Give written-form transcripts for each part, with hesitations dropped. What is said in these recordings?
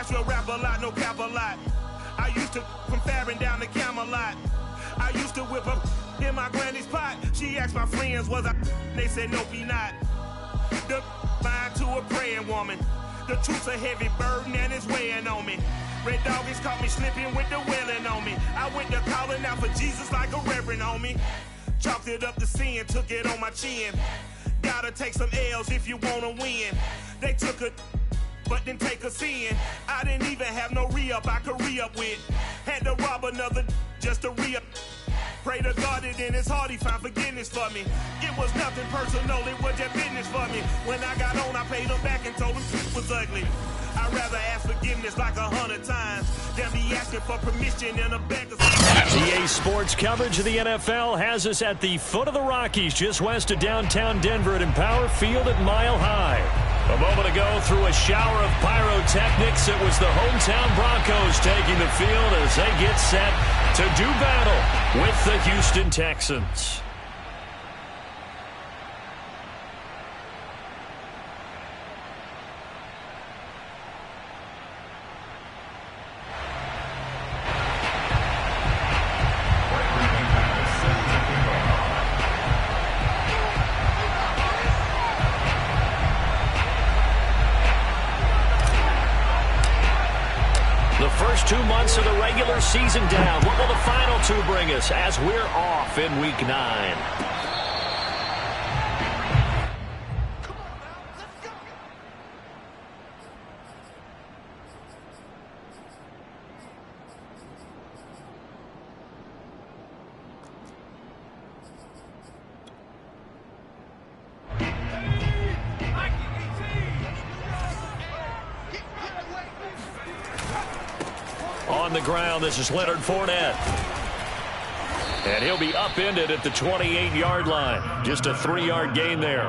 Nashville rap a lot, no cap a lot. I used to from Farron down to Camelot. I used to whip up in my granny's pot. She asked my friends, was I? They said, nope, he not. The mind to a praying woman. The truth's a heavy burden and it's weighing on me. Red doggies caught me slipping with the wailing on me. I went to calling out for Jesus like a reverend on me. Chalked it up to sin, took it on my chin. Gotta take some L's if you wanna win. They took a but didn't take a sin. I didn't even have no re-up I could re-up with. Had to rob another just to re-up. Pray to God that in his heart he found forgiveness for me. It was nothing personal, it was just business for me. When I got on, I paid him back and told him it was ugly. I'd rather ask forgiveness like 100 times than be asking for permission in a beggar's. EA Sports coverage of the NFL has us at the foot of the Rockies, just west of downtown Denver at Empower Field at Mile High. A moment ago, through a shower of pyrotechnics, it was the hometown Broncos taking the field as they get set to do battle with the Houston Texans. First 2 months of the regular season down. What will the final two bring us as we're off in Week 9? On the ground, this is Leonard Fournette. And he'll be upended at the 28-yard line. Just a 3-yard gain there.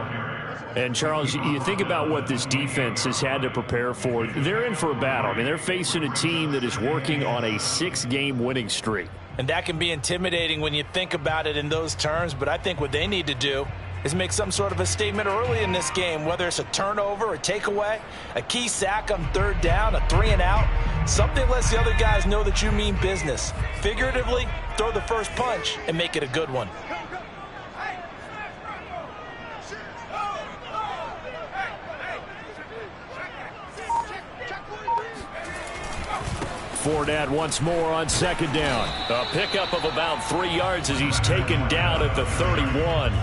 And, Charles, you think about what this defense has had to prepare for. They're in for a battle. I mean, they're facing a team that is working on a 6-game winning streak. And that can be intimidating when you think about it in those terms. But I think what they need to do is make some sort of a statement early in this game, whether it's a turnover, a takeaway, a key sack on third down, a 3-and-out. Something lets the other guys know that you mean business. Figuratively, throw the first punch and make it a good one. Fournette once more on second down. A pickup of about 3 yards as he's taken down at the 31.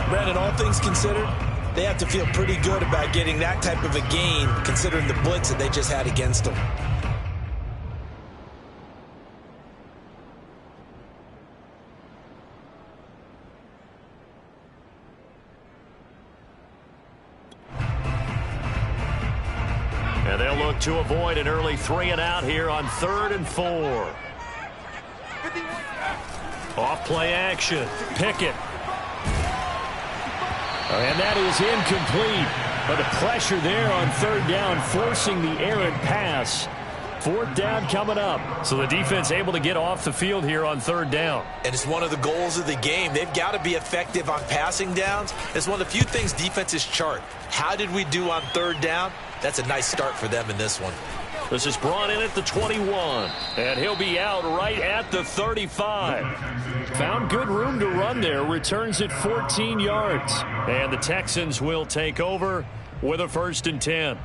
Brandon, all things considered, they have to feel pretty good about getting that type of a gain, considering the blitz that they just had against them. And they'll look to avoid an early 3-and-out here on 3rd and 4. Off play action. Pickett. And that is incomplete. But the pressure there on 3rd down, forcing the errant pass. 4th down coming up. So the defense able to get off the field here on 3rd down. And it's one of the goals of the game. They've got to be effective on passing downs. It's one of the few things defenses chart. How did we do on 3rd down? That's a nice start for them in this one. This is brought in at the 21. And he'll be out right at the 35. Found good room to run there. Returns it 14 yards. And the Texans will take over with a 1st and 10.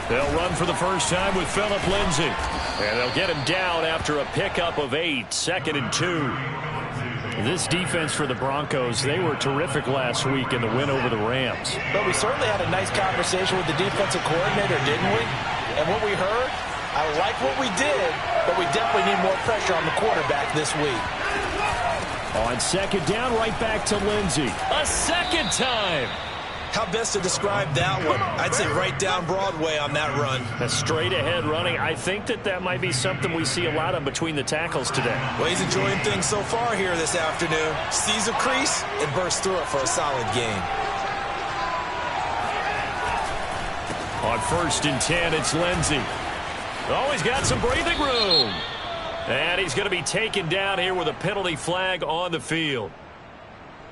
They'll run for the first time with Phillip Lindsay. And they'll get him down after a pickup of 8, 2nd and 2. This defense for the Broncos, they were terrific last week in the win over the Rams. But we certainly had a nice conversation with the defensive coordinator, didn't we? And what we heard, I like what we did, but we definitely need more pressure on the quarterback this week. On 2nd down, right back to Lindsay. A second time. How best to describe that one? I'd say right down Broadway on that run. A straight ahead running. I think that might be something we see a lot of between the tackles today. Well, he's enjoying things so far here this afternoon. Sees a crease and bursts through it for a solid gain. On 1st and 10, it's Lindsey. Oh, he's got some breathing room. And he's going to be taken down here with a penalty flag on the field.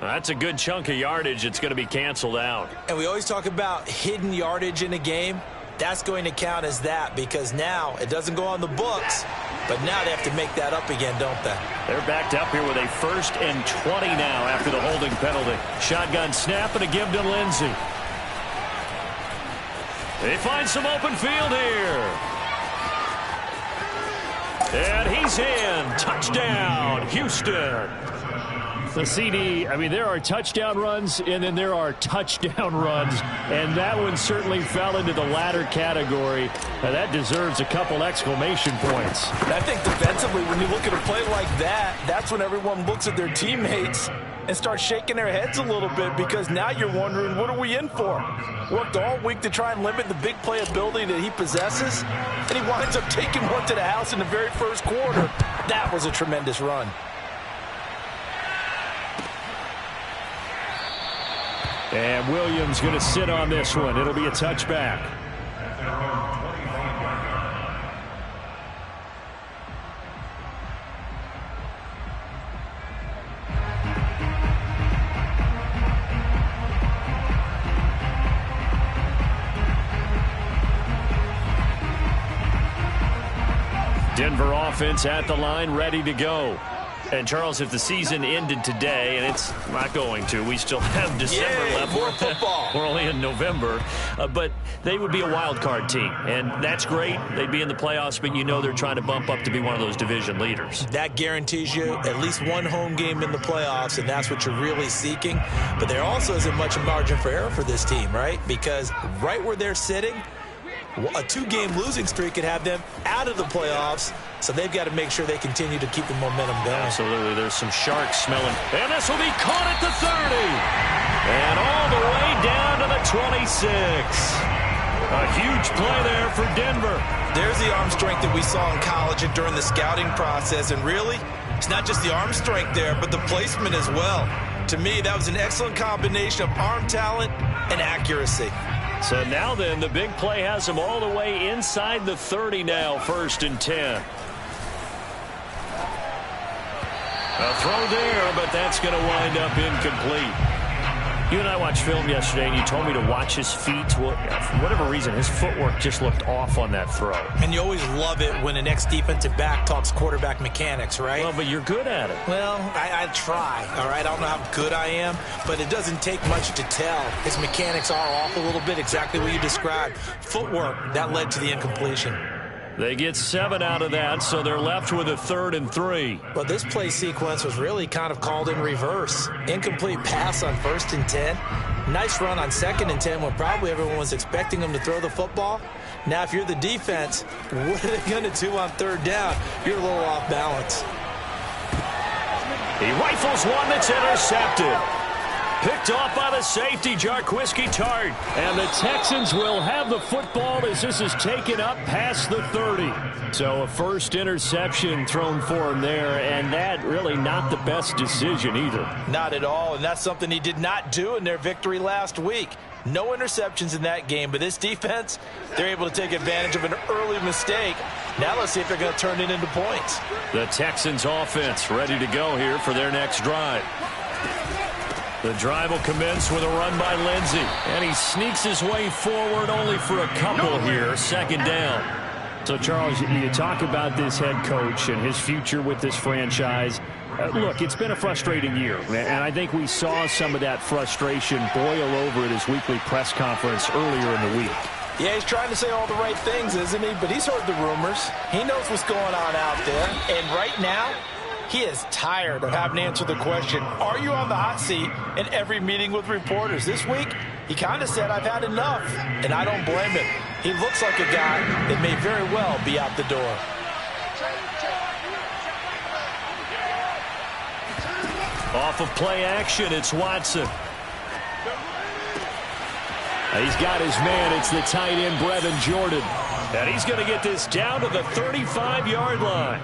That's a good chunk of yardage. It's going to be canceled out. And we always talk about hidden yardage in a game. That's going to count as that because now it doesn't go on the books, but now they have to make that up again, don't they? They're backed up here with a 1st and 20 now after the holding penalty. Shotgun snap and a give to Lindsey. They find some open field here. And he's in. Touchdown, Houston. The CD, I mean, there are touchdown runs, and then there are touchdown runs, and that one certainly fell into the latter category. That deserves a couple exclamation points. I think defensively, when you look at a play like that, that's when everyone looks at their teammates and starts shaking their heads a little bit because now you're wondering, what are we in for? Worked all week to try and limit the big play ability that he possesses, and he winds up taking one to the house in the very first quarter. That was a tremendous run. And Williams going to sit on this one. It'll be a touchback. Denver offense at the line, ready to go. And, Charles, if the season ended today, and it's not going to, we still have December left. More football. We're only in November. But they would be a wild card team, and that's great. They'd be in the playoffs, but you know they're trying to bump up to be one of those division leaders. That guarantees you at least one home game in the playoffs, and that's what you're really seeking. But there also isn't much margin for error for this team, right? Because right where they're sitting, a 2-game losing streak could have them out of the playoffs, so they've got to make sure they continue to keep the momentum going. Absolutely. There's some sharks smelling. And this will be caught at the 30. And all the way down to the 26. A huge play there for Denver. There's the arm strength that we saw in college and during the scouting process. And really, it's not just the arm strength there, but the placement as well. To me, that was an excellent combination of arm talent and accuracy. So now then, the big play has him all the way inside the 30 now, 1st and 10. A throw there, but that's going to wind up incomplete. You and I watched film yesterday, and you told me to watch his feet. Well, for whatever reason, his footwork just looked off on that throw. And you always love it when an ex-defensive back talks quarterback mechanics, right? Well, but you're good at it. Well, I try, all right? I don't know how good I am, but it doesn't take much to tell. His mechanics are off a little bit, exactly what you described. Footwork, that led to the incompletion. They get 7 out of that, so they're left with a 3rd and 3. But this play sequence was really kind of called in reverse. Incomplete pass on 1st and 10. Nice run on 2nd and 10 when probably everyone was expecting him to throw the football. Now, if you're the defense, what are they going to do on 3rd down? You're a little off balance. He rifles one that's intercepted. Picked off by the safety, Jarquiski Tart. And the Texans will have the football as this is taken up past the 30. So a first interception thrown for him there, and that really not the best decision either. Not at all, and that's something he did not do in their victory last week. No interceptions in that game, but this defense, they're able to take advantage of an early mistake. Now let's see if they're going to turn it into points. The Texans offense ready to go here for their next drive. The drive will commence with a run by Lindsey. And he sneaks his way forward only for a couple here. 2nd down. So, Charles, you talk about this head coach and his future with this franchise. Look, it's been a frustrating year. And I think we saw some of that frustration boil over at his weekly press conference earlier in the week. Yeah, he's trying to say all the right things, isn't he? But he's heard the rumors. He knows what's going on out there. And right now, he is tired of having to answer the question, are you on the hot seat in every meeting with reporters? This week, he kind of said, I've had enough, and I don't blame him. He looks like a guy that may very well be out the door. Off of play action, it's Watson. He's got his man. It's the tight end, Brevin Jordan. And he's going to get this down to the 35-yard line.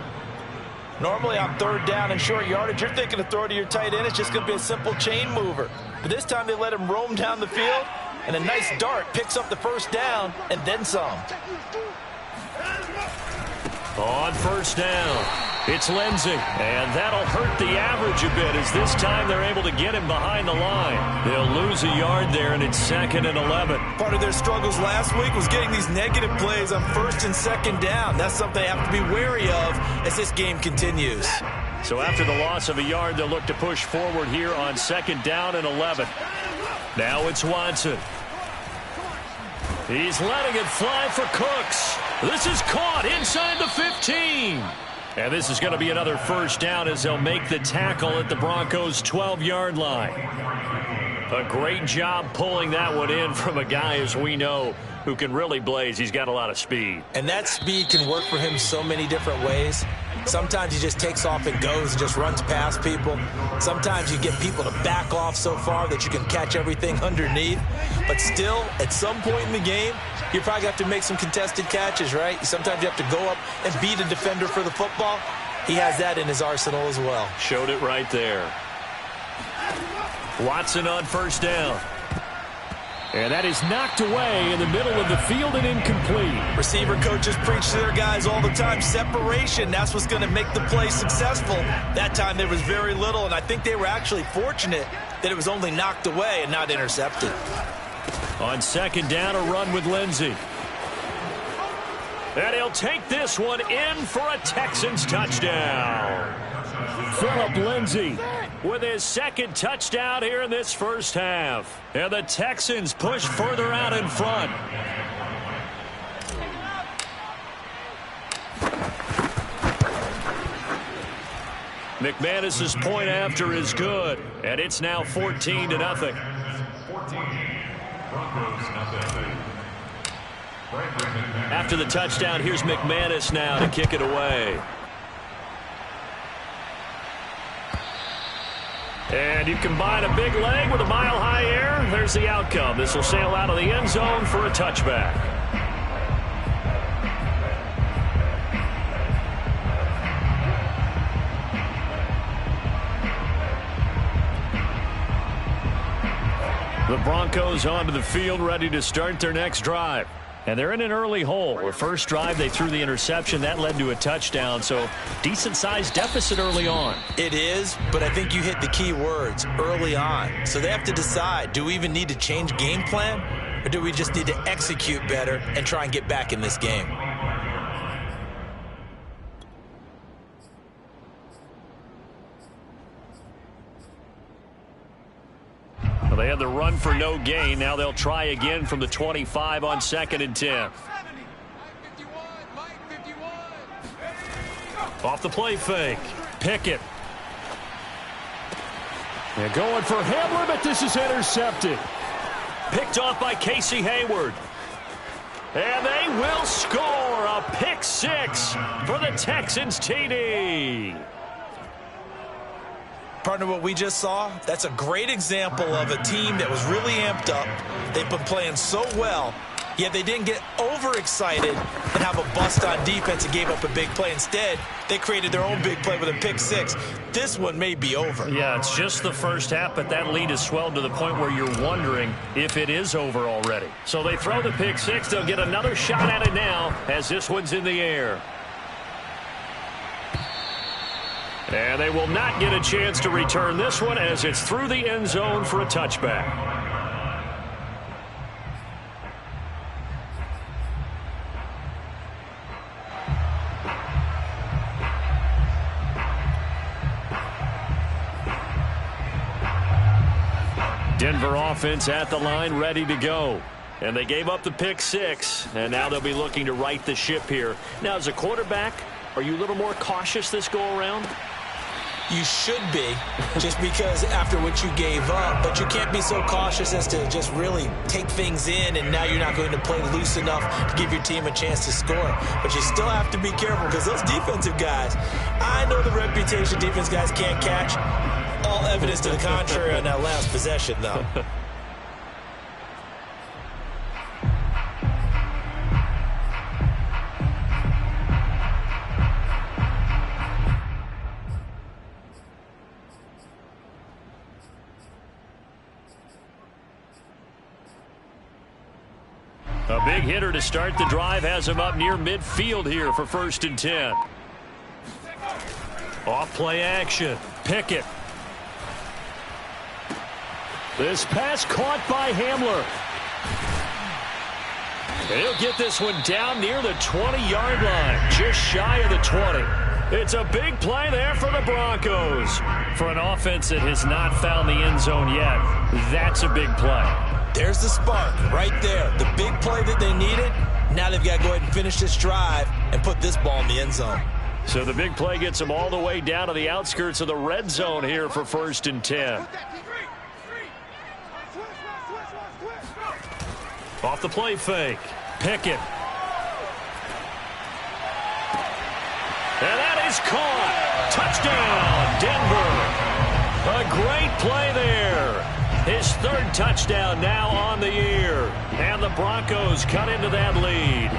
Normally on 3rd down and short yardage, you're thinking to throw to your tight end. It's just going to be a simple chain mover. But this time they let him roam down the field, And a nice dart picks up the first down and then some. On first down, it's Lindsey, and that'll hurt the average a bit as this time they're able to get him behind the line. They'll lose a yard there, and it's 2nd and 11. Part of their struggles last week was getting these negative plays on 1st and 2nd down. That's something they have to be wary of as this game continues. So after the loss of a yard, they'll look to push forward here on 2nd down and 11. Now it's Watson. He's letting it fly for Cooks. This is caught inside the 15. And this is going to be another first down as they'll make the tackle at the Broncos' 12-yard line. A great job pulling that one in from a guy, as we know, who can really blaze. He's got a lot of speed. And that speed can work for him so many different ways. Sometimes he just takes off and goes and just runs past people. Sometimes you get people to back off so far that you can catch everything underneath. But still, at some point in the game, you probably have to make some contested catches, right? Sometimes you have to go up and beat a defender for the football. He has that in his arsenal as well. Showed it right there. Watson on first down. And that is knocked away in the middle of the field and incomplete. Receiver coaches preach to their guys all the time. Separation, that's what's going to make the play successful. That time there was very little, and I think they were actually fortunate that it was only knocked away and not intercepted. On 2nd down, a run with Lindsey. And he'll take this one in for a Texans touchdown. Phillip Lindsay with his 2nd touchdown here in this first half. And the Texans push further out in front. McManus's point after is good. And it's now 14-0. After the touchdown, here's McManus now to kick it away. And you combine a big leg with a mile-high air. There's the outcome. This will sail out of the end zone for a touchback. The Broncos onto the field, ready to start their next drive. And they're in an early hole. The first drive, they threw the interception. That led to a touchdown, so decent-sized deficit early on. It is, but I think you hit the key words, early on. So they have to decide, do we even need to change game plan, or do we just need to execute better and try and get back in this game? Well, they had the run for no gain. Now they'll try again from the 25 on 2nd and 10. Off the play fake. Pickett. They're going for Hamler, but this is intercepted. Picked off by Casey Hayward. And they will score a pick six for the Texans TD. Partner, what we just saw, that's a great example of a team that was really amped up. They've been playing so well, yet they didn't get overexcited and have a bust on defense and gave up a big play. Instead, they created their own big play with a pick six. This one may be over. Yeah, it's just the first half, but that lead has swelled to the point where you're wondering if it is over already. So they throw the pick six. They'll get another shot at it now as this one's in the air. And they will not get a chance to return this one as it's through the end zone for a touchback. Denver offense at the line, ready to go. And they gave up the pick six, and now they'll be looking to right the ship here. Now, as a quarterback, are you a little more cautious this go-around? You should be, just because after what you gave up, but you can't be so cautious as to just really take things in, and now you're not going to play loose enough to give your team a chance to score. But you still have to be careful because those defensive guys, I know the reputation defense guys can't catch. All evidence to the contrary on that last possession, though. A big hitter to start the drive has him up near midfield here for 1st and 10. Off play action. Pickett. This pass caught by Hamler. He'll get this one down near the 20-yard line, just shy of the 20. It's a big play there for the Broncos. For an offense that has not found the end zone yet, that's a big play. There's the spark right there. The big play that they needed. Now they've got to go ahead and finish this drive and put this ball in the end zone. So the big play gets them all the way down to the outskirts of the red zone here for 1st and 10. Off the play fake. Pickett. And that is caught. Touchdown, Denver. A great play there. His 3rd touchdown now on the year. And the Broncos cut into that lead.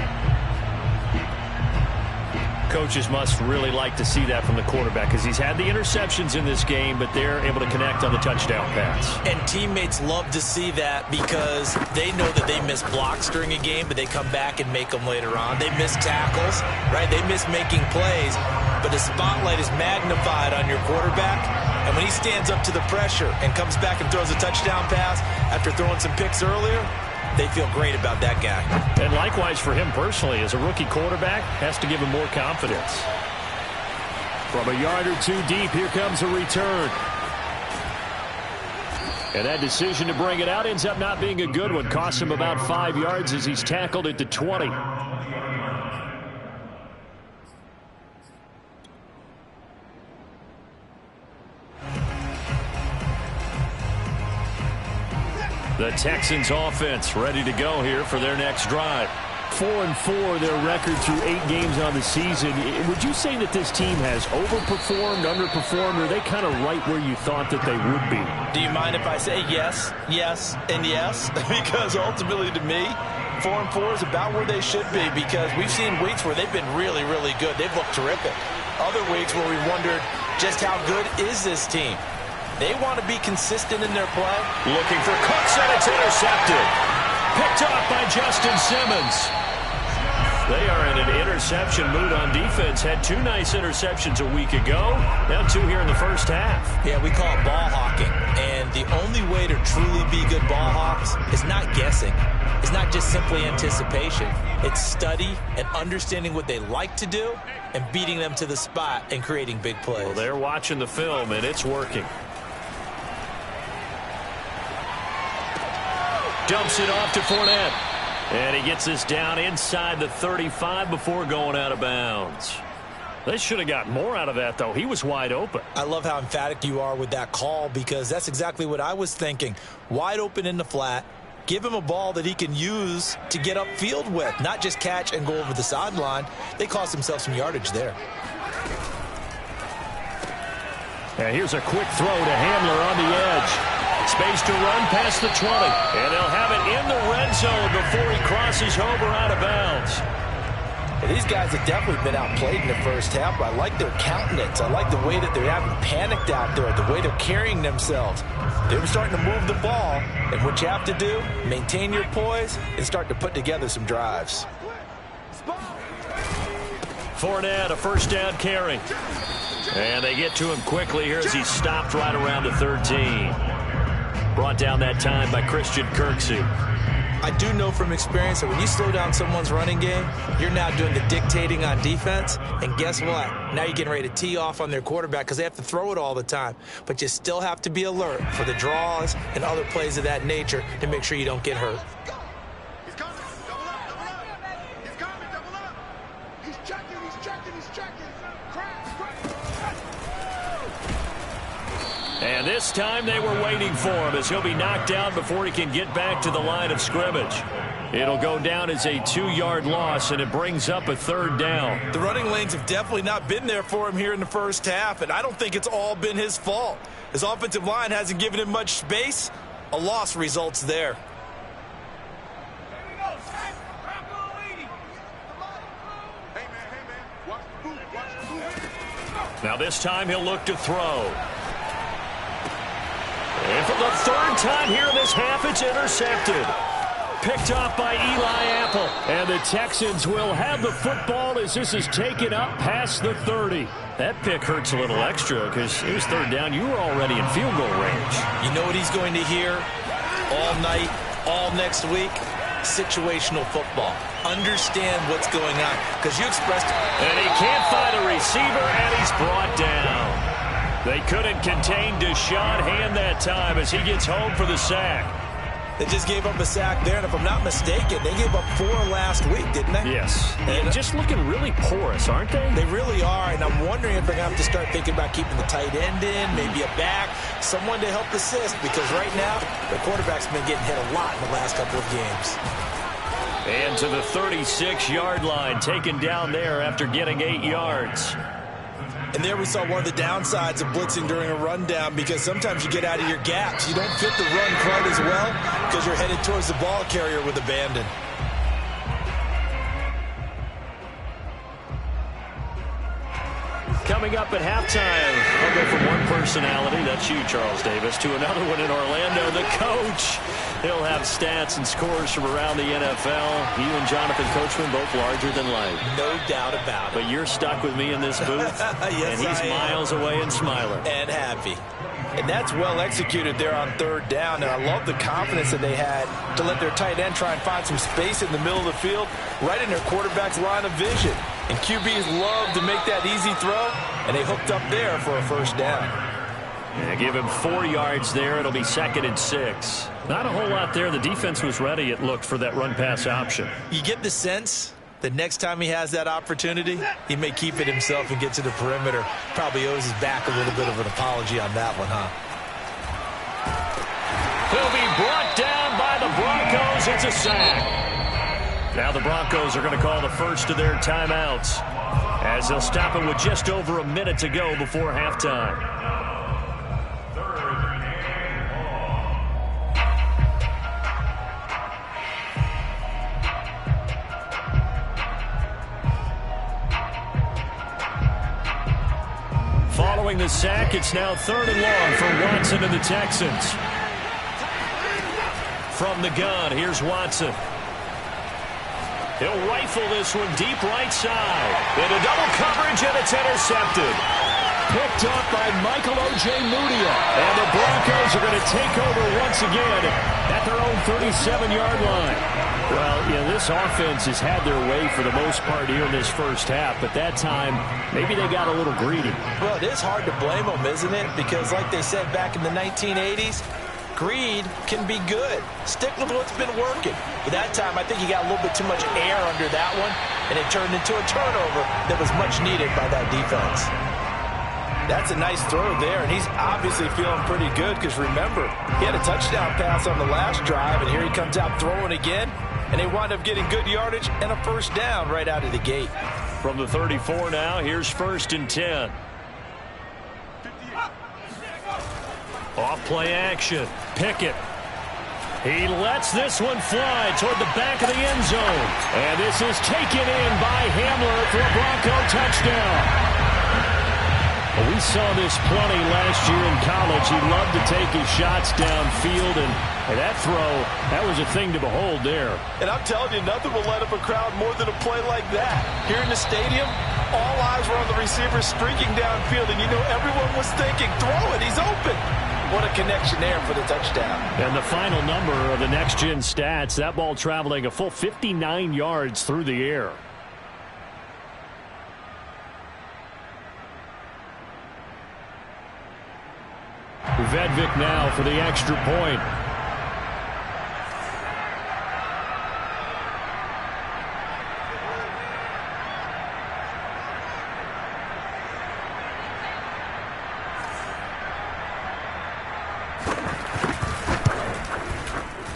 Coaches must really like to see that from the quarterback because he's had the interceptions in this game, but they're able to connect on the touchdown pass. And teammates love to see that because they know that they miss blocks during a game, but they come back and make them later on. They miss tackles, right? They miss making plays, but the spotlight is magnified on your quarterback. And when he stands up to the pressure and comes back and throws a touchdown pass after throwing some picks earlier, they feel great about that guy. And likewise for him personally, as a rookie quarterback, has to give him more confidence. From a yard or two deep, here comes a return. And that decision to bring it out ends up not being a good one. Costs him about 5 yards as he's tackled at the 20. The Texans offense ready to go here for their next drive. 4-4 their record through 8 games on the season. Would you say that this team has overperformed, underperformed, or are they kind of right where you thought that they would be? Do you mind if I say yes, yes, and yes? Because ultimately to me, 4-4 is about where they should be because we've seen weeks where they've been really, really good. They've looked terrific. Other weeks where we wondered just how good is this team? They want to be consistent in their play. Looking for Cooks, and it's intercepted. Picked off by Justin Simmons. They are in an interception mood on defense. Had 2 nice interceptions a week ago. Now 2 here in the first half. Yeah, we call it ball hawking. And the only way to truly be good ball hawks is not guessing. It's not just simply anticipation. It's study and understanding what they like to do and beating them to the spot and creating big plays. Well, they're watching the film, and it's working. Dumps it off to Fournette. And he gets this down inside the 35 before going out of bounds. They should have got more out of that, though. He was wide open. I love how emphatic you are with that call because that's exactly what I was thinking. Wide open in the flat. Give him a ball that he can use to get upfield with, not just catch and go over the sideline. They cost themselves some yardage there. And here's a quick throw to Hamler on the edge. Space to run past the 20. And they'll have it in the red zone before he crosses over out of bounds. Well, these guys have definitely been outplayed in the first half, but I like their countenance. I like the way that they haven't panicked out there, the way they're carrying themselves. They're starting to move the ball, and what you have to do, maintain your poise and start to put together some drives. Fournette, a first down carry. And they get to him quickly here as he's stopped right around the 13. Brought down that time by Christian Kirksey. I do know from experience that when you slow down someone's running game, you're now doing the dictating on defense. And guess what? Now you're getting ready to tee off on their quarterback because they have to throw it all the time. But you still have to be alert for the draws and other plays of that nature to make sure you don't get hurt. He's coming. Double up. Double up. He's coming. Double up. He's checking. He's checking. He's checking. Crash. And this time they were waiting for him as he'll be knocked down before he can get back to the line of scrimmage. It'll go down as a 2-yard loss, and it brings up a 3rd down. The running lanes have definitely not been there for him here in the first half, and I don't think it's all been his fault. His offensive line hasn't given him much space. A loss results there. Now this time he'll look to throw. And for the 3rd time here in this half, it's intercepted. picked off by Eli Apple. And the Texans will have the football as this is taken up past the 30. That pick hurts a little extra because it was third down. You were already in field goal range. You know what he's going to hear all night, all next week? Situational football. Understand what's going on because you expressed it. And he can't find a receiver, and he's brought down. They couldn't contain Da-Heathin that time as he gets home for the sack. They just gave up a sack there, and if I'm not mistaken, they gave up 4 last week, didn't they? Yes. And just looking really porous, aren't they? They really are, and I'm wondering if they're going to have to start thinking about keeping the tight end in, maybe a back, someone to help assist, because right now, the quarterback's been getting hit a lot in the last couple of games. And to the 36-yard line, taken down there after getting 8 yards. And there we saw one of the downsides of blitzing during a rundown because sometimes you get out of your gaps. You don't fit the run quite as well because you're headed towards the ball carrier with abandon. Coming up at halftime, we'll go from one personality, that's you, Charles Davis, to another one in Orlando, the coach. He'll have stats and scores from around the NFL. You and Jonathan Coachman, both larger than life. No doubt about it. But you're stuck with me in this booth, yes, and he's miles away and smiling. And happy. And that's well executed there on third down. And I love the confidence that they had to let their tight end try and find some space in the middle of the field, right in their quarterback's line of vision. And QBs love to make that easy throw, and they hooked up there for a first down. Yeah, give him 4 yards there. It'll be 2nd and 6. Not a whole lot there. The defense was ready, it looked, for that run-pass option. You get the sense that next time he has that opportunity, he may keep it himself and get to the perimeter. Probably owes his back a little bit of an apology on that one, huh? He'll be brought down by the Broncos. It's a sack. Now the Broncos are going to call the first of their timeouts as they'll stop it with just over a minute to go before halftime. Following the sack, it's now 3rd and long for Watson and the Texans. From the gun, here's Watson. He'll rifle this one deep right side. Into double coverage, and it's intercepted. Picked up by Michael Ojemudia. And the Broncos are going to take over once again at their own 37-yard line. Well, this offense has had their way for the most part here in this first half, but that time, maybe they got a little greedy. Well, it is hard to blame them, isn't it? Because like they said back in the 1980s, greed can be good. Stick with what's been working. But that time, I think he got a little bit too much air under that one, and it turned into a turnover that was much needed by that defense. That's a nice throw there, and he's obviously feeling pretty good because, remember, he had a touchdown pass on the last drive, and here he comes out throwing again, and they wind up getting good yardage and a first down right out of the gate. From the 34 now, here's 1st and 10. Off play action. Pickett. He lets this one fly toward the back of the end zone. And this is taken in by Hamler for a Bronco touchdown. Well, we saw this plenty last year in college. He loved to take his shots downfield, and that throw, that was a thing to behold there. And I'm telling you, nothing will light up a crowd more than a play like that. Here in the stadium, all eyes were on the receiver streaking downfield, and you know everyone was thinking, throw it, he's open. What a connection there for the touchdown. And the final number of the next-gen stats, that ball traveling a full 59 yards through the air. Vedvik now for the extra point.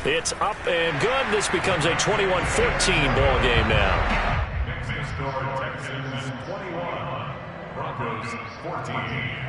It's up and good. This becomes a 21-14 ball game now. Next score, Texans 21, Broncos 14.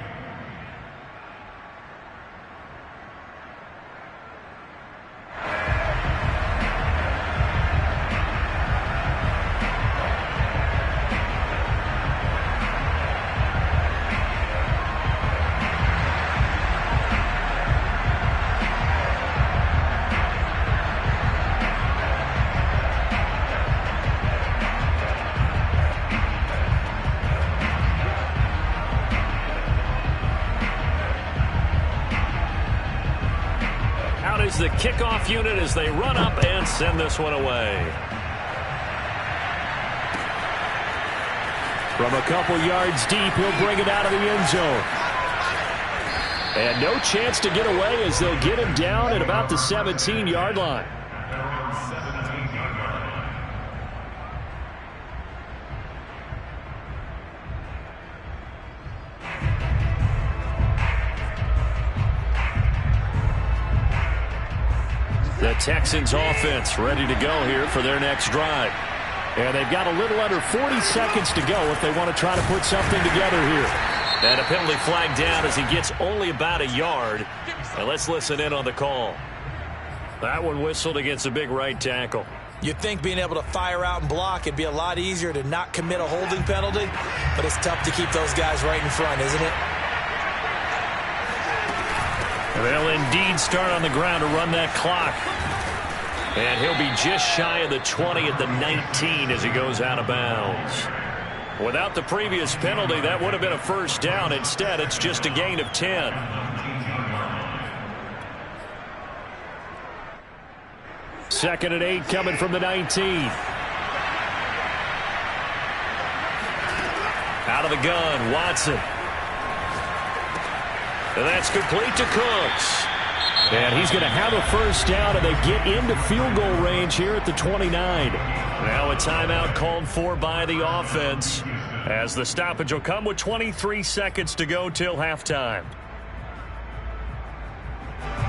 out is the kickoff unit as they run up and send this one away. From a couple yards deep, he'll bring it out of the end zone. And no chance to get away as they'll get him down at about the 17-yard line. The Texans offense ready to go here for their next drive. And they've got a little under 40 seconds to go if they want to try to put something together here. And a penalty flag down as he gets only about a yard. And let's listen in on the call. That one whistled against a big right tackle. You'd think being able to fire out and block, it'd be a lot easier to not commit a holding penalty. But it's tough to keep those guys right in front, isn't it? They'll indeed start on the ground to run that clock. And he'll be just shy of the 20 at the 19 as he goes out of bounds. Without the previous penalty, that would have been a first down. Instead, it's just a gain of 10. Second and 8 coming from the 19. Out of the gun, Watson. And that's complete to Cooks. And he's going to have a first down, and they get into field goal range here at the 29. Now a timeout called for by the offense as the stoppage will come with 23 seconds to go till halftime.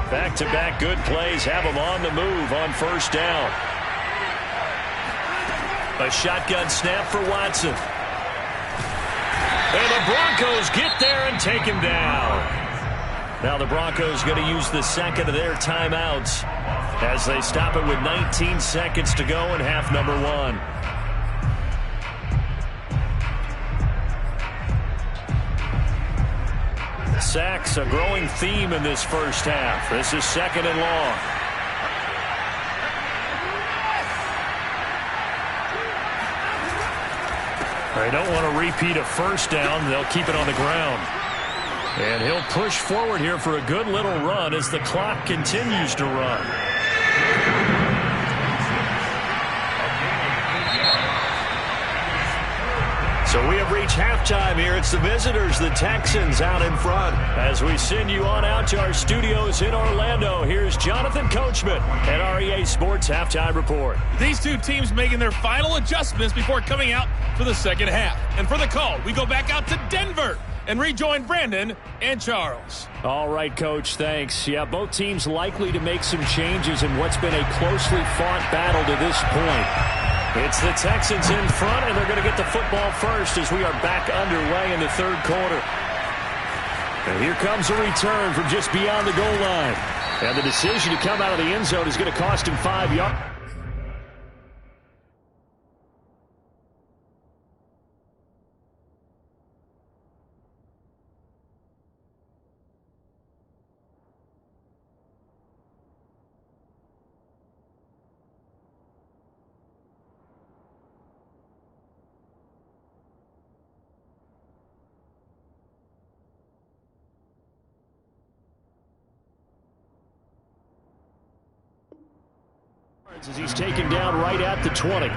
Back-to-back good plays have them on the move on first down. A shotgun snap for Watson. And the Broncos get there and take him down. Now the Broncos going to use the second of their timeouts as they stop it with 19 seconds to go in half number 1. Sacks, a growing theme in this first half. This is second and long. They don't want to repeat a first down. They'll keep it on the ground. And he'll push forward here for a good little run as the clock continues to run. So we have reached halftime here. It's the visitors, the Texans, out in front. As we send you on out to our studios in Orlando, here's Jonathan Coachman at REA Sports Halftime Report. These two teams making their final adjustments before coming out for the second half. And for the call, we go back out to Denver and rejoin Brandon and Charles. All right, Coach, thanks. Yeah, both teams likely to make some changes in what's been a closely fought battle to this point. It's the Texans in front, and they're going to get the football first as we are back underway in the third quarter. And here comes a return from just beyond the goal line. And the decision to come out of the end zone is going to cost him 5 yards. As he's taken down right at the 20.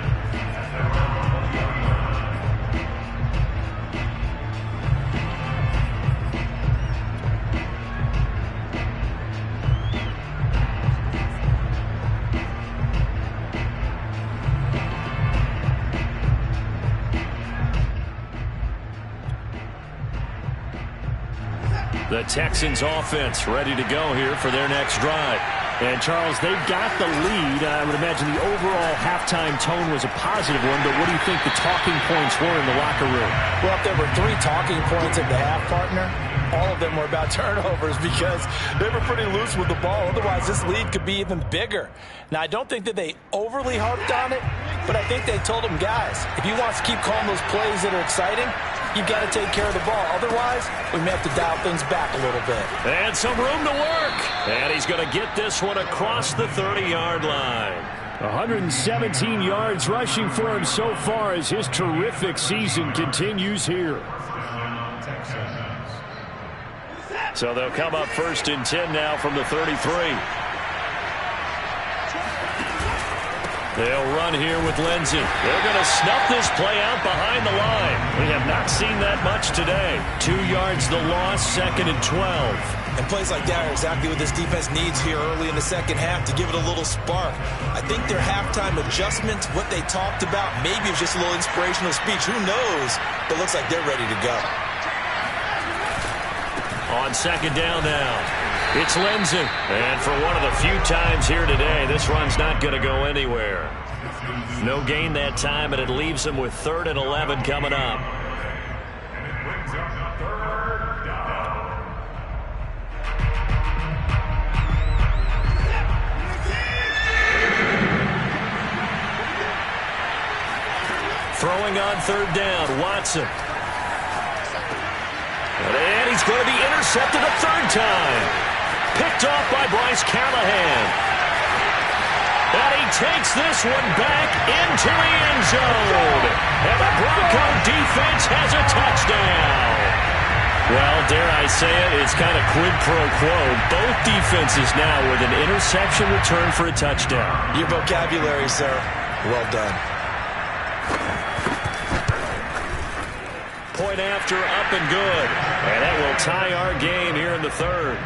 The Texans offense ready to go here for their next drive. And, Charles, they've got the lead. I would imagine the overall halftime tone was a positive one, but what do you think the talking points were in the locker room? Well, if there were 3 talking points at the half, partner, all of them were about turnovers because they were pretty loose with the ball. Otherwise, this lead could be even bigger. Now, I don't think that they overly harped on it, but I think they told them, guys, if you want to keep calling those plays that are exciting, you've got to take care of the ball. Otherwise, we may have to dial things back a little bit. And some room to work. And he's going to get this one across the 30-yard line. 117 yards rushing for him so far as his terrific season continues here. So they'll come up first and 10 now from the 33. They'll run here with Lindsey. They're going to snuff this play out behind the line. We have not seen that much today. 2 yards the loss, 2nd and 12. And plays like that are exactly what this defense needs here early in the second half to give it a little spark. I think their halftime adjustment, what they talked about, maybe it was just a little inspirational speech. Who knows? But it looks like they're ready to go. On 2nd down now, it's Lindsey. And for one of the few times here today, this run's not going to go anywhere. No gain that time, and it leaves them with 3rd and 11 coming up. Throwing on 3rd down, Watson. And he's going to be intercepted a 3rd time. Picked off by Bryce Callahan. And he takes this one back into the end zone. And the Bronco defense has a touchdown. Well, dare I say it, it's kind of quid pro quo. Both defenses now with an interception return for a touchdown. Your vocabulary, sir. Well done. Point after, up and good. And that will tie our game here in the 3rd.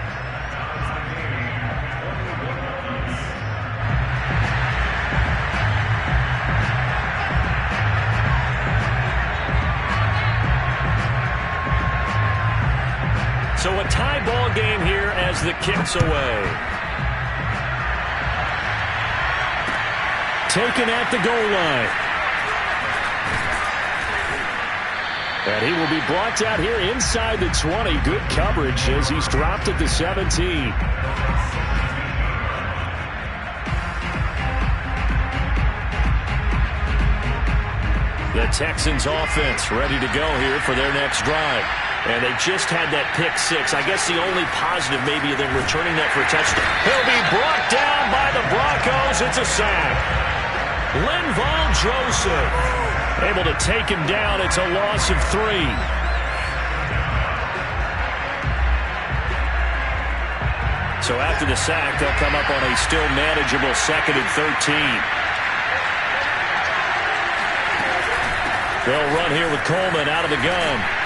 So a tie ball game here as the kick's away. Taken at the goal line. And he will be brought down here inside the 20. Good coverage as he's dropped at the 17. The Texans offense ready to go here for their next drive. And they just had that pick 6. I guess the only positive maybe of them returning that for a touchdown. He'll be brought down by the Broncos. It's a sack. Linval Joseph able to take him down. It's a loss of 3. So after the sack, they'll come up on a still manageable 2nd and 13. They'll run here with Coleman out of the gun.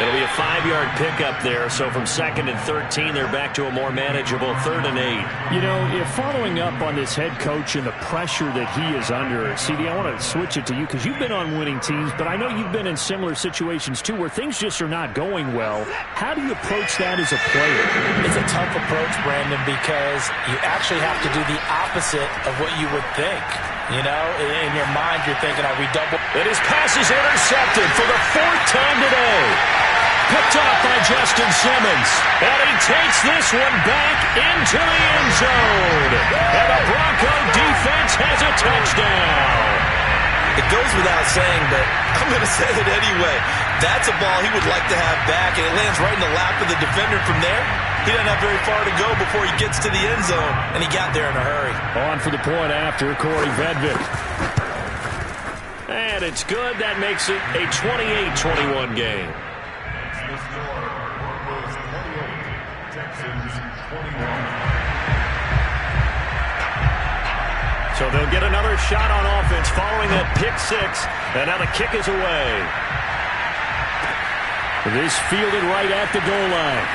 It'll be a 5-yard pickup there. So from 2nd and 13, they're back to a more manageable 3rd and 8. You know, if following up on this head coach and the pressure that he is under, CD, I want to switch it to you because you've been on winning teams, but I know you've been in similar situations too where things just are not going well. How do you approach that as a player? It's a tough approach, Brandon, because you actually have to do the opposite of what you would think. You know, in your mind, you're thinking, are we double? And his pass is intercepted for the 4th time today. Picked off by Justin Simmons. And he takes this one back into the end zone. And the Bronco defense has a touchdown. It goes without saying, but I'm going to say it anyway. That's a ball he would like to have back, and it lands right in the lap of the defender from there. He doesn't have very far to go before he gets to the end zone, and he got there in a hurry. On for the point after, Corey Vedvik. And it's good. That makes it a 28-21 game. So they'll get another shot on offense following that pick 6. And now the kick is away. This fielded right at the goal line.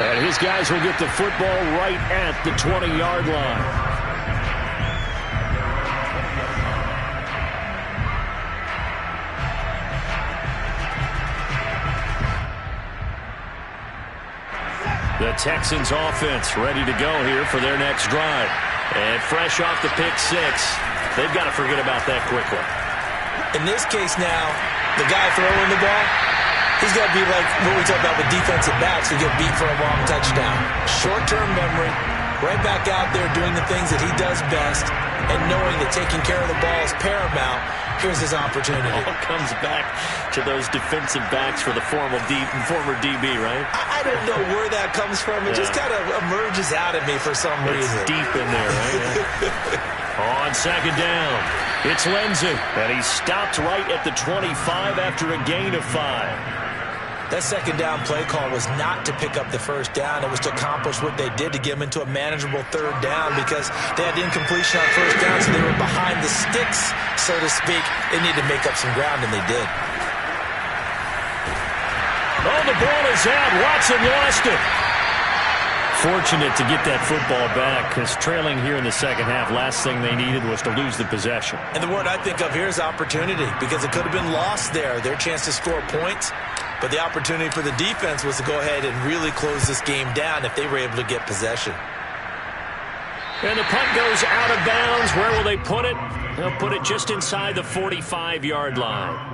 And his guys will get the football right at the 20-yard line. The Texans offense ready to go here for their next drive. And fresh off the pick 6, they've got to forget about that quickly. In this case now, the guy throwing the ball, he's got to be like what we talk about with defensive backs who get beat for a long touchdown. Short-term memory, right back out there doing the things that he does best, and knowing that taking care of the ball is paramount. Here's his opportunity. All comes back to those defensive backs for the former DB, right? I don't know where that comes from. It just kind of emerges out at me for some reason. It's deep in there, right? On 2nd down, it's Lindsey. And he stopped right at the 25 after a gain of 5. That second down play call was not to pick up the first down. It was to accomplish what they did, to get them into a manageable third down, because they had incompletion on first down, so they were behind the sticks, so to speak. They needed to make up some ground, and they did. Oh, the ball is out. Watson lost it. Fortunate to get that football back, because trailing here in the second half, last thing they needed was to lose the possession. And the word I think of here is opportunity, because it could have been lost there, their chance to score points. But the opportunity for the defense was to go ahead and really close this game down if they were able to get possession. And the punt goes out of bounds. Where will they put it? They'll put it just inside the 45-yard line.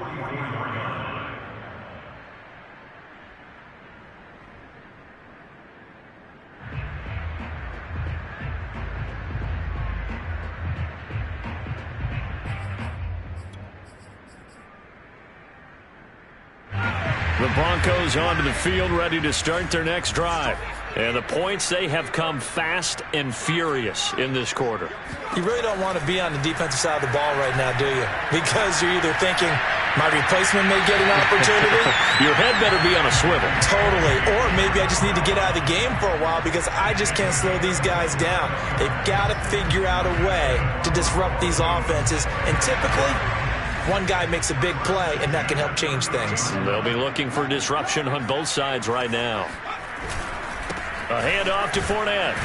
The Broncos onto the field, ready to start their next drive. And the points, they have come fast and furious in this quarter. You really don't want to be on the defensive side of the ball right now, do you? Because you're either thinking, my replacement may get an opportunity. Your head better be on a swivel. Totally. Or maybe I just need to get out of the game for a while because I just can't slow these guys down. They've got to figure out a way to disrupt these offenses. And typically, one guy makes a big play, and that can help change things. They'll be looking for disruption on both sides right now. A handoff to Fournette.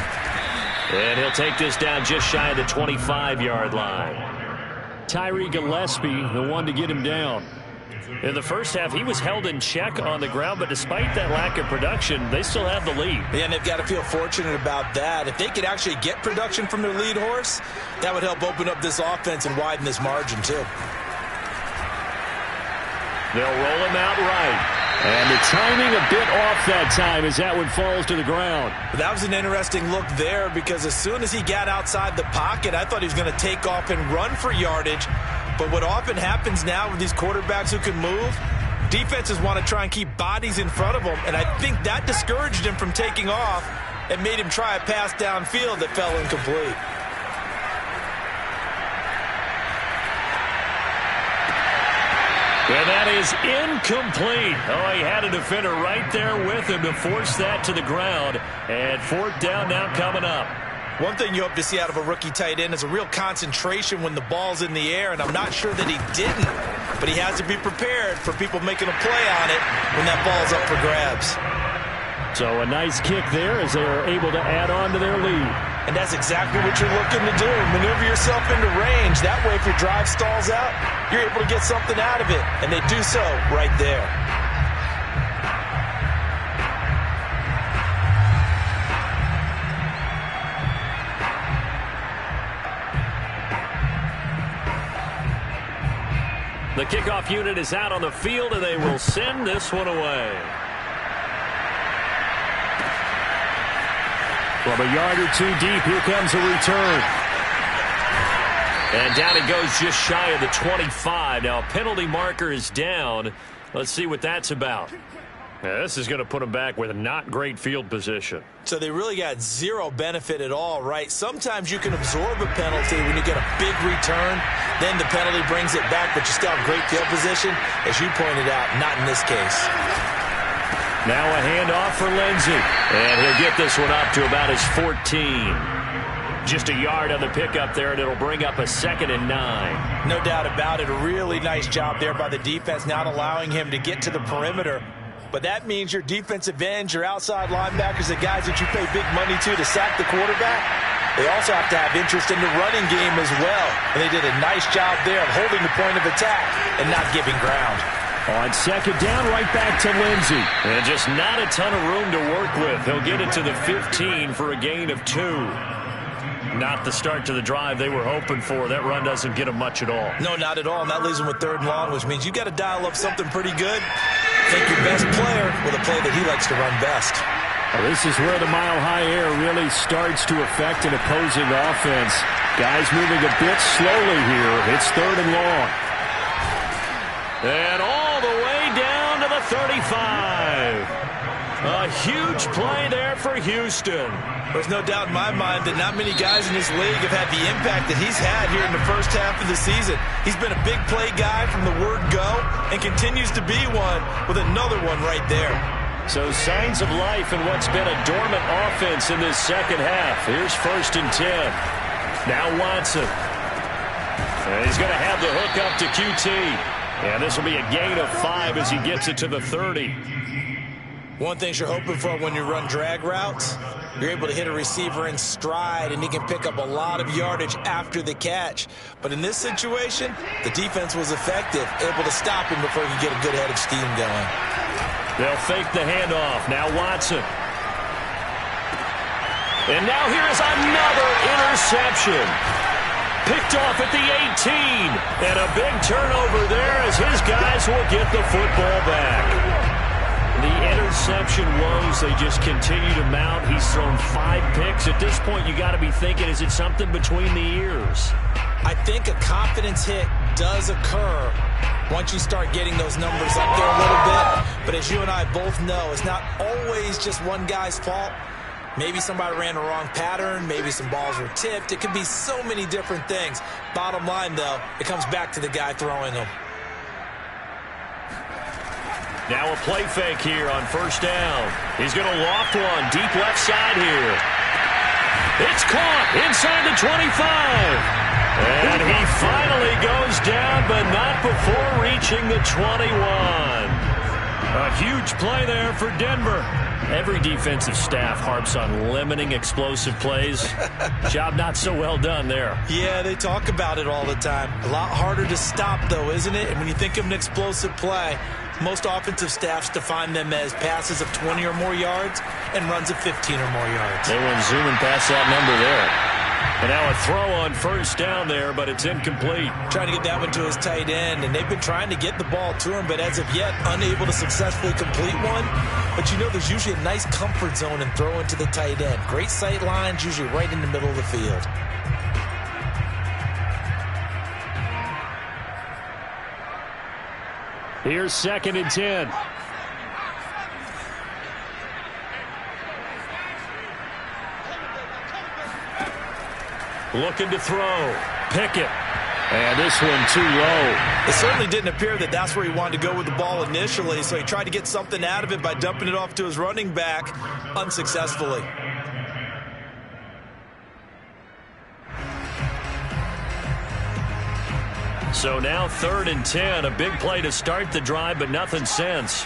And he'll take this down just shy of the 25-yard line. Tyree Gillespie, the one to get him down. In the first half, he was held in check on the ground, but despite that lack of production, they still have the lead. Yeah, and they've got to feel fortunate about that. If they could actually get production from their lead horse, that would help open up this offense and widen this margin, too. They'll roll him out right. And the timing a bit off that time as that one falls to the ground. That was an interesting look there, because as soon as he got outside the pocket, I thought he was going to take off and run for yardage. But what often happens now with these quarterbacks who can move, defenses want to try and keep bodies in front of them. And I think that discouraged him from taking off and made him try a pass downfield that fell incomplete. And that is incomplete. Oh, he had a defender right there with him to force that to the ground. And fourth down now coming up. One thing you hope to see out of a rookie tight end is a real concentration when the ball's in the air, and I'm not sure that he didn't. But he has to be prepared for people making a play on it when that ball's up for grabs. So a nice kick there as they are able to add on to their lead. And that's exactly what you're looking to do. Maneuver yourself into range. That way, if your drive stalls out, you're able to get something out of it. And they do so right there. The kickoff unit is out on the field, and they will send this one away. From a yard or two deep, here comes a return. And down it goes just shy of the 25. Now a penalty marker is down. Let's see what that's about. Now, this is going to put them back with a not great field position. So they really got zero benefit at all, right? Sometimes you can absorb a penalty when you get a big return. Then the penalty brings it back, but you still have great field position. As you pointed out, not in this case. Now a handoff for Lindsey. And he'll get this one up to about his 14. Just a yard on the pickup there, and it'll bring up a 2nd and 9. No doubt about it. A really nice job there by the defense, not allowing him to get to the perimeter. But that means your defensive ends, your outside linebackers, the guys that you pay big money to sack the quarterback, they also have to have interest in the running game as well. And they did a nice job there of holding the point of attack and not giving ground. On 2nd down, right back to Lindsey. And just not a ton of room to work with. He'll get it to the 15 for a gain of 2. Not the start to the drive they were hoping for. That run doesn't get them much at all. No, not at all. And that leaves them with 3rd and long, which means you've got to dial up something pretty good. Take your best player with a play that he likes to run best. Well, this is where the mile-high air really starts to affect an opposing offense. Guys moving a bit slowly here. It's 3rd and long. And all the way down to the 35. A huge play there for Houston. There's no doubt in my mind that not many guys in this league have had the impact that he's had here in the first half of the season. He's been a big play guy from the word go and continues to be one with another one right there. So signs of life in what's been a dormant offense in this second half. Here's 1st and 10. Now Watson. And he's going to have the hook up to QT. And this will be a gain of 5 as he gets it to the 30. One thing you're hoping for when you run drag routes, you're able to hit a receiver in stride, and he can pick up a lot of yardage after the catch. But in this situation, the defense was effective, able to stop him before he could get a good head of steam going. They'll fake the handoff. Now Watson. And now here is another interception. Picked off at the 18. And a big turnover there as his guys will get the football back. The interception woes, they just continue to mount. He's thrown 5 picks. At this point, you got to be thinking, is it something between the ears? I think a confidence hit does occur once you start getting those numbers up there a little bit. But as you and I both know, it's not always just one guy's fault. Maybe somebody ran the wrong pattern. Maybe some balls were tipped. It could be so many different things. Bottom line, though, it comes back to the guy throwing them. Now a play fake here on 1st down. He's going to loft one deep left side here. It's caught inside the 25. And he finally goes down, but not before reaching the 21. A huge play there for Denver. Every defensive staff harps on limiting explosive plays. Job not so well done there. Yeah, they talk about it all the time. A lot harder to stop, though, isn't it? And when you think of an explosive play, most offensive staffs define them as passes of 20 or more yards and runs of 15 or more yards. They went zooming past that number there. And now a throw on 1st down there, but it's incomplete. Trying to get that one to his tight end, and they've been trying to get the ball to him, but as of yet, unable to successfully complete one. But you know there's usually a nice comfort zone in throwing to the tight end. Great sight lines, usually right in the middle of the field. Here's 2nd and 10. Looking to throw. Pickett. And this one too low. It certainly didn't appear that that's where he wanted to go with the ball initially, so he tried to get something out of it by dumping it off to his running back unsuccessfully. So now 3rd and 10. A big play to start the drive, but nothing since.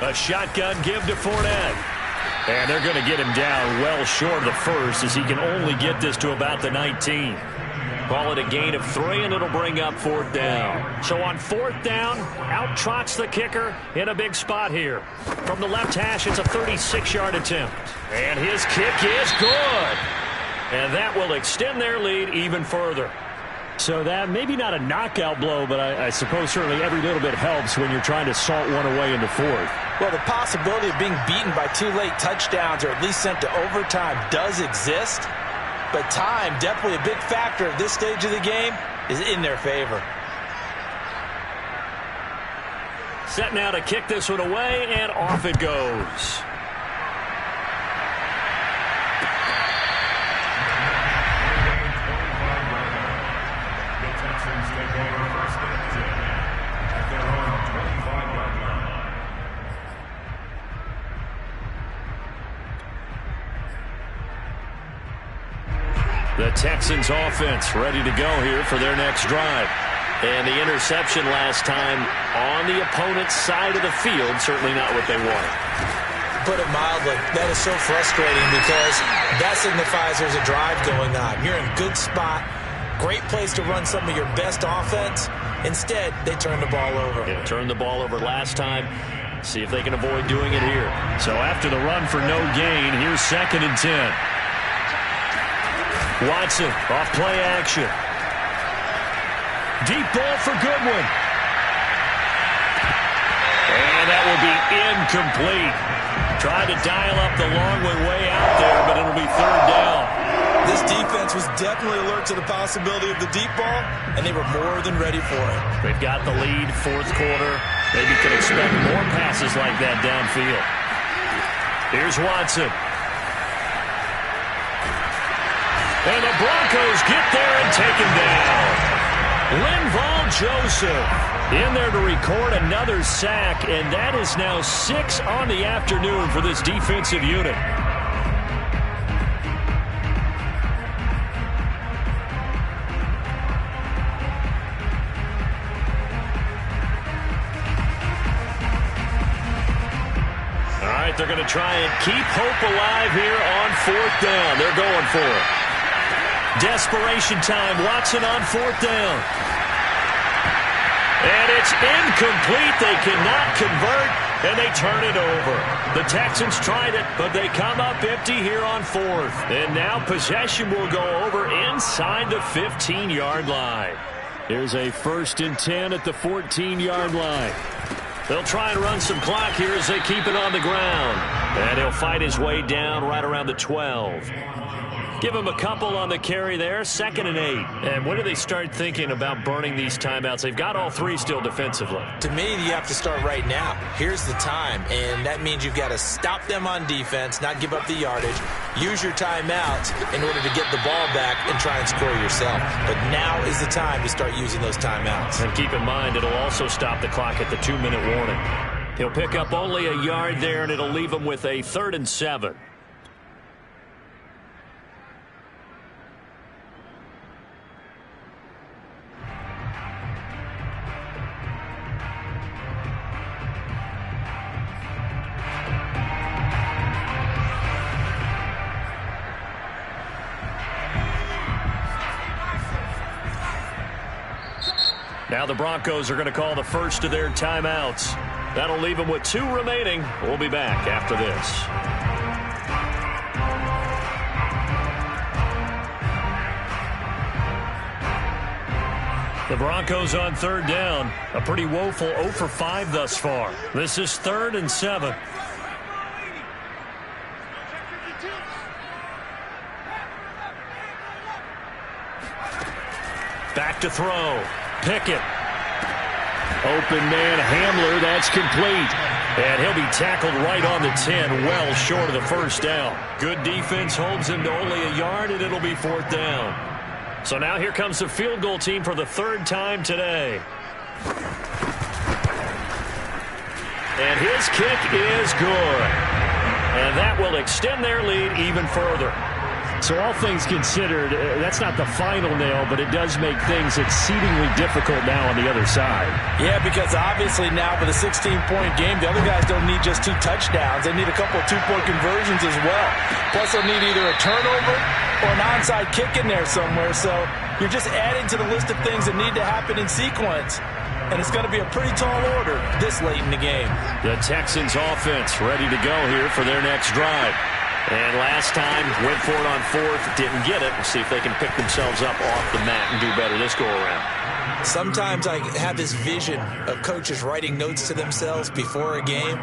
A shotgun give to Fournette. And they're going to get him down well short of the first as he can only get this to about the 19. Call it a gain of 3, and it'll bring up 4th down. So on 4th down, out trots the kicker in a big spot here. From the left hash, it's a 36-yard attempt. And his kick is good. And that will extend their lead even further. So that maybe not a knockout blow, but I suppose certainly every little bit helps when you're trying to salt one away into 4th. Well, the possibility of being beaten by 2 late touchdowns or at least sent to overtime does exist. But time, definitely a big factor at this stage of the game, is in their favor. Set now to kick this one away, and off it goes. The Texans offense ready to go here for their next drive. And the interception last time on the opponent's side of the field, certainly not what they wanted. Put it mildly, that is so frustrating because that signifies there's a drive going on. You're in a good spot, great place to run some of your best offense. Instead, they turn the ball over. Yeah, turned the ball over last time. See if they can avoid doing it here. So after the run for no gain, here's 2nd and 10. Watson off play action. Deep ball for Goodwin. And that will be incomplete. Tried to dial up the long way out there, but it'll be 3rd down. This defense was definitely alert to the possibility of the deep ball, and they were more than ready for it. They've got the lead, fourth quarter. Maybe can expect more passes like that downfield. Here's Watson. And the Broncos get there and take him down. Linval Joseph in there to record another sack, and that is now 6 on the afternoon for this defensive unit. All right, they're going to try and keep hope alive here on fourth down. They're going for it. Desperation time. Watson on fourth down. And it's incomplete. They cannot convert, and they turn it over. The Texans tried it, but they come up empty here on fourth. And now possession will go over inside the 15-yard line. Here's a 1st and 10 at the 14-yard line. They'll try and run some clock here as they keep it on the ground. And he'll fight his way down right around the 12. Give him a couple on the carry there, 2nd and 8. And when do they start thinking about burning these timeouts? They've got all 3 still defensively. To me, you have to start right now. Here's the time, and that means you've got to stop them on defense, not give up the yardage, use your timeouts in order to get the ball back and try and score yourself. But now is the time to start using those timeouts. And keep in mind, it'll also stop the clock at the 2-minute warning. He'll pick up only a yard there, and it'll leave him with a 3rd and 7. Now the Broncos are going to call the first of their timeouts. That'll leave them with 2 remaining. We'll be back after this. The Broncos on 3rd down. A pretty woeful 0 for 5 thus far. This is 3rd and 7. Back to throw. Pickett. Open man Hamler. That's complete. And he'll be tackled right on the 10, well short of the first down. Good defense holds him to only a yard, and it'll be 4th down. So now here comes the field goal team for the 3rd time today. And his kick is good. And that will extend their lead even further. So all things considered, that's not the final nail, but it does make things exceedingly difficult now on the other side. Yeah, because obviously now with a 16-point game, the other guys don't need just 2 touchdowns. They need a couple of 2-point conversions as well. Plus they'll need either a turnover or an onside kick in there somewhere. So you're just adding to the list of things that need to happen in sequence. And it's going to be a pretty tall order this late in the game. The Texans offense ready to go here for their next drive. And last time, went for it on 4th, didn't get it. We'll see if they can pick themselves up off the mat and do better this go-around. Sometimes I have this vision of coaches writing notes to themselves before a game,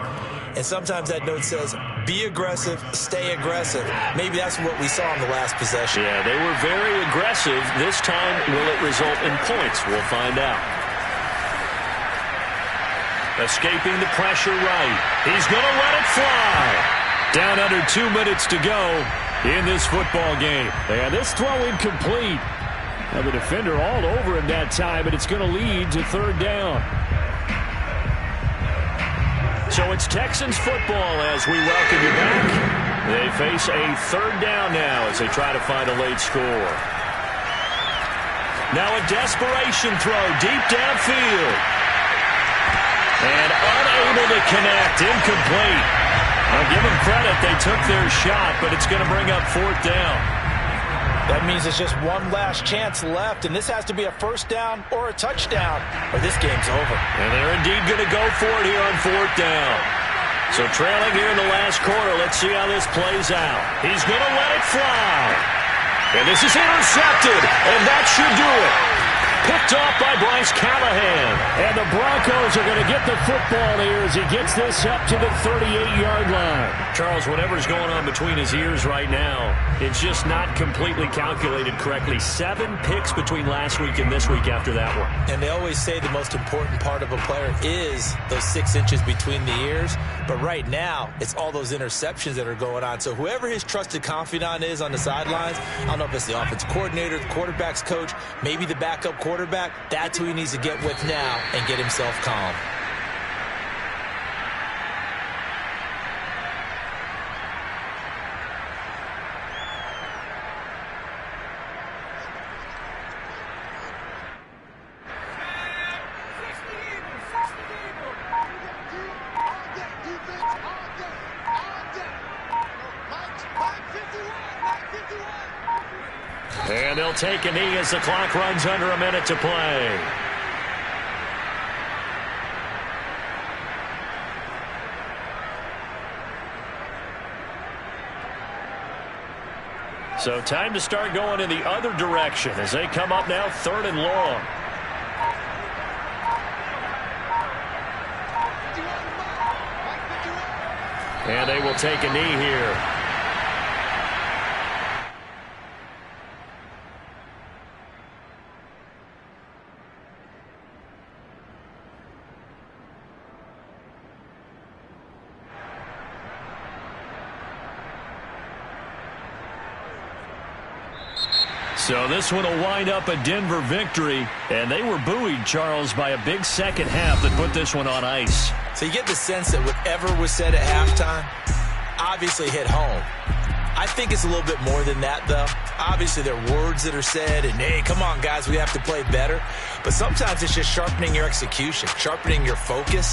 and sometimes that note says, be aggressive, stay aggressive. Maybe that's what we saw in the last possession. Yeah, they were very aggressive. This time, will it result in points? We'll find out. Escaping the pressure right. He's going to let it fly. Down under 2 minutes to go in this football game. And this throw incomplete. Now the defender all over him that time, and it's going to lead to 3rd down. So it's Texans football as we welcome you back. They face a 3rd down now as they try to find a late score. Now a desperation throw deep downfield. And unable to connect, incomplete. I'll give them credit. They took their shot, but it's going to bring up 4th down. That means it's just one last chance left, and this has to be a 1st down or a touchdown, or this game's over. And they're indeed going to go for it here on 4th down. So trailing here in the last quarter, let's see how this plays out. He's going to let it fly. And this is intercepted, and that should do it. Picked off by Bryce Callahan. And the Broncos are going to get the football here as he gets this up to the 38-yard line. Charles, whatever's going on between his ears right now, it's just not completely calculated correctly. 7 picks between last week and this week after that one. And they always say the most important part of a player is those 6 inches between the ears. But right now, it's all those interceptions that are going on. So whoever his trusted confidant is on the sidelines, I don't know if it's the offensive coordinator, the quarterback's coach, maybe the backup quarterback, that's who he needs to get with now and get himself calm. And they'll take a knee as the clock runs under a minute to play. So time to start going in the other direction as they come up now 3rd and long. And they will take a knee here. So this one will wind up a Denver victory, and they were buoyed, Charles, by a big second half that put this one on ice. So you get the sense that whatever was said at halftime obviously hit home. I think it's a little bit more than that, though. Obviously, there are words that are said, and, hey, come on, guys, we have to play better. But sometimes it's just sharpening your execution, sharpening your focus.